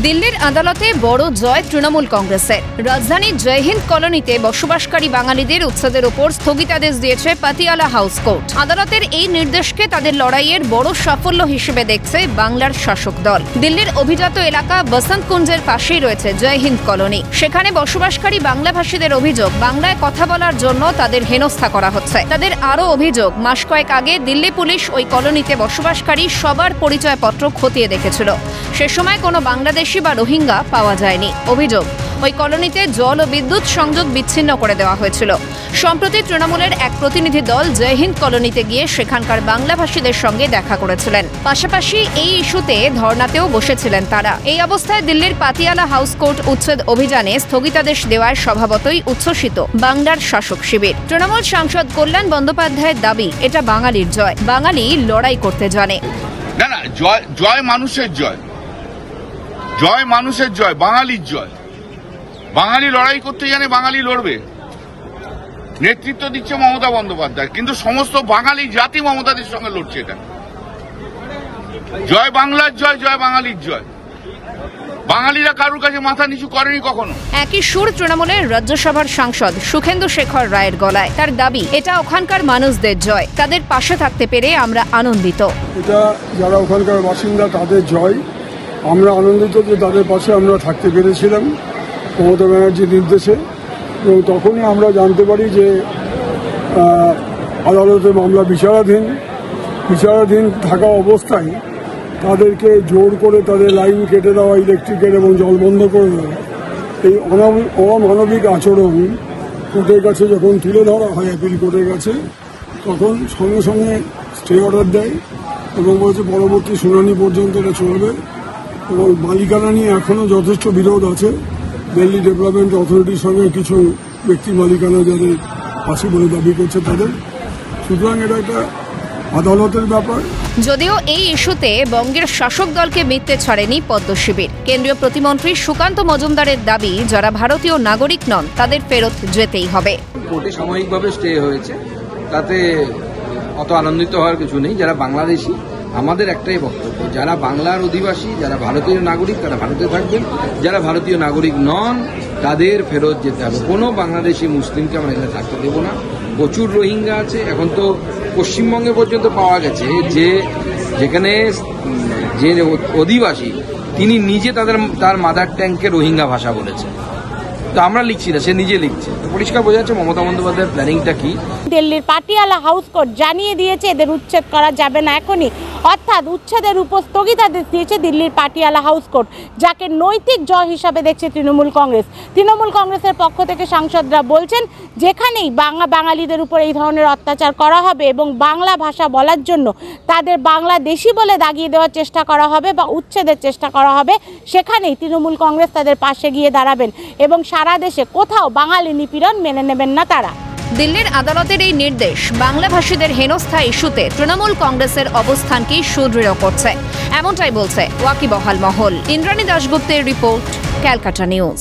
দিল্লির আদালতে বড় জয় তৃণমূল কংগ্রেসের। রাজধানীর জয়হিন্দ কলোনিতে বসবাসকারী বাঙালিদের উচ্ছেদের উপর স্থগিতাদেশ দিয়েছে পাতিয়ালা হাউস কোর্ট। আদালতের এই নির্দেশকে তাদের লড়াইয়ের বড় সাফল্য হিসেবে দেখছে বাংলার শাসক দল। দিল্লির অভিজাত এলাকা বসন্ত কুঞ্জের পাশেই রয়েছে জয়হিন্দ কলোনি। সেখানে বসবাসকারী বাংলাভাষীদের অভিযোগ, বাংলায় কথা বলার জন্য তাদের হেনস্থা করা হচ্ছে। তাদের আরও অভিযোগ, মাস কয়েক আগে দিল্লি পুলিশ ওই কলোনিতে বসবাসকারী সবার পরিচয়পত্র খতিয়ে দেখেছিল। সে সময় কোনো বাংলাদেশি বা রোহিঙ্গা পাওয়া যায়নি। অভিযোগ, ওই কলোনিতে জল ও বিদ্যুৎ সংযোগ বিচ্ছিন্ন করে দেওয়া হয়েছিল। সম্প্রতি তৃণমূলের এক প্রতিনিধি দল জয়হিন্দ কলোনিতে গিয়ে সেখানকার বাংলাভাষীদের সঙ্গে দেখা করেছিলেন। পাশাপাশি এই ইস্যুতে ধর্নাতেও বসেছিলেন তারা। এই অবস্থায় দিল্লির পাতিয়ালা হাউস কোর্ট উচ্ছেদ অভিযানে স্থগিতাদেশ দেওয়ায় স্বভাবতই উচ্ছ্বসিত বাংলার শাসক শিবির। তৃণমূল সাংসদ কল্যাণ বন্দ্যোপাধ্যায়ের দাবি, এটা বাঙালির জয়, বাঙালি লড়াই করতে জানে। না না, জয় মানুষের জয়, জয় মানুষের জয়, বাঙালির জয়। বাঙালি লড়াই করতে জানে, বাঙালি লড়বে। নেতৃত্ব দিচ্ছে মমতা বন্দ্যোপাধ্যায়, কিন্তু সমস্ত বাঙালি জাতি মমতাদের সঙ্গে লড়ছে। এটা জয় বাংলার জয়, জয় বাঙালির জয়। বাঙালিরা কারুর কাছে মাথা নিচু করেনি কখনো। একই সুর তৃণমূলের রাজ্যসভার সাংসদ সুখেন্দু শেখর রায়ের গলায়। তার দাবি, এটা ওখানকার মানুষদের জয়, তাদের পাশে থাকতে পেরে আমরা আনন্দিত। এটা যারা ওখানকার বাসিন্দা তাদের জয়। আমরা আনন্দিত যে তাদের পাশে আমরা থাকতে পেরেছিলাম মমতা ব্যানার্জির নির্দেশে। এবং তখনই আমরা জানতে পারি যে আদালতে মামলা বিচারাধীন থাকা অবস্থায় তাদেরকে জোর করে তাদের লাইন কেটে দেওয়া, ইলেকট্রিকের এবং জল বন্ধ করে দেওয়া, এই অমানবিক আচরণ কোর্টের কাছে যখন তুলে ধরা হয় অ্যাপিল কোর্টের কাছে, তখন সঙ্গে সঙ্গে স্টে অর্ডার দেয় এবং বলছে পরবর্তী শুনানি পর্যন্ত এটা চলবে। এবং মালিকানা নিয়ে এখনও যথেষ্ট বিরোধ আছে। দিল্লি ডেভেলপমেন্ট অথরিটির সঙ্গে কিছু ব্যক্তি মালিকানা যাদের আছে বলে দাবি করছে তাদের। সুতরাং এটা একটা আদালতের ব্যাপার। যদিও এই ইস্যুতে বঙ্গের শাসক দলকে মিথ্যে ছাড়েনি পদ্ম শিবির। কেন্দ্রীয় প্রতিমন্ত্রী সুকান্ত মজুমদারের দাবি, যারা ভারতীয় নাগরিক নন তাদের ফেরত যেতেই হবে। কোর্টে সাময়িকভাবে স্টে হয়েছে, তাতে অত আনন্দিত হওয়ার কিছু নেই। যারা বাংলাদেশি, আমাদের একটাই বক্তব্য, যারা বাংলার অধিবাসী, যারা ভারতীয় নাগরিক তারা ভারতে থাকবেন, যারা ভারতীয় নাগরিক নন তাদের ফেরত যেতে হবে। কোনো বাংলাদেশি মুসলিমকে আমরা এখানে থাকতে দেবো না। প্রচুর রোহিঙ্গা আছে। এখন তো পশ্চিমবঙ্গে পর্যন্ত পাওয়া গেছে যে যেখানে যে অধিবাসী তিনি নিজে তার মাদার ট্যাঙ্কে রোহিঙ্গা ভাষা বলেছে। তো আমরা লিখছি না, সে নিজে লিখছে। পরিষ্কার বোঝা যাচ্ছে মমতা বন্দ্যোপাধ্যায়ের প্ল্যানিংটা কি। দিল্লির পাটিয়ালা হাউস কোর্ট জানিয়ে দিয়েছে এদের উচ্ছেদ করা যাবে না এখনই, অর্থাৎ উচ্ছেদের উপর স্থগিতাদেশ দিয়েছে দিল্লির পাটিয়ালা হাউস কোর্ট, যাকে নৈতিক জয় হিসাবে দেখছে তৃণমূল কংগ্রেস। তৃণমূল কংগ্রেসের পক্ষ থেকে সাংসদরা বলছেন, যেখানেই বাঙালিদের উপর এই ধরনের অত্যাচার করা হবে এবং বাংলা ভাষা বলার জন্য তাদের বাংলাদেশি বলে দাগিয়ে দেওয়ার চেষ্টা করা হবে বা উচ্ছেদের চেষ্টা করা হবে, সেখানেই তৃণমূল কংগ্রেস তাদের পাশে গিয়ে দাঁড়াবেন এবং সারা দেশে কোথাও বাঙালি নিপীড়ন মেনে নেবেন না তারা। দিল্লির আদালতের এই নির্দেশ বাংলাভাষীদের হেনস্থা ইস্যুতে তৃণমূল কংগ্রেসের অবস্থানকেই সুদৃঢ় করছে, এমনটাই বলছে ওয়াকিবহাল মহল। ইন্দ্রাণী দাশগুপ্তের রিপোর্ট, ক্যালকাটা নিউজ।